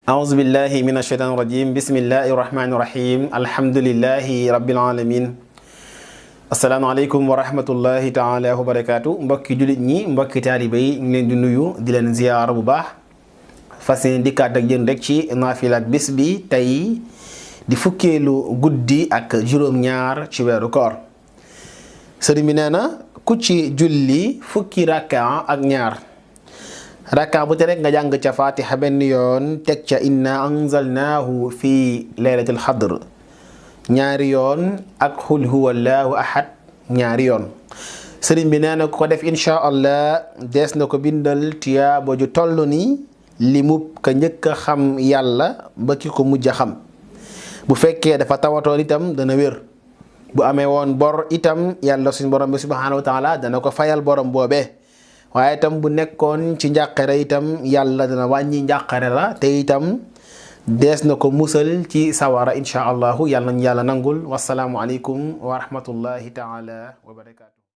أعوذ بالله من الشيطان الرجيم بسم الله الرحمن الرحيم الحمد لله رب العالمين asalaamaaleykum wa rahmatullahi taala wa barakaatu mbokki jullit ñi mbokki taalibe yi ñu leen di nuyu di leen ziyaara bu baax fas yéene dikkaat ak yéen rek ci naafilaat bis bi tey di fukkeelu guddi ak juróom-ñaar ci weeru koor sëriñ bi nee na ku ci julli fukki rakka ak ñaar rakka bu te rek nga jàng ca fatiha benn yoon teg ca inna anzalnaahu fi laylatil xadr ñaari yoon ak xul huwallahu ahad ñaari yoon sëriñ bi nee na ko def insha allah dees na ko bindal tiyaaba ju toll ni limub ka njëkk a xam yàlla ba ki ko mujj a xam bu fekkee dafa tawatoon itam dana wér bu amee woon bor itam yàlla suñu borom bi subhanahu wa taala dana ko fayal borom boobee waaye itam bu nekkoon ci njàqare itam yàlla dana wàññi njàqare la te itam dees na ko musal ci sawara insha allahu yàlla nañu yàlla nangul wasalaamu aleykum wa rahmatullahi taala wa barakaatu.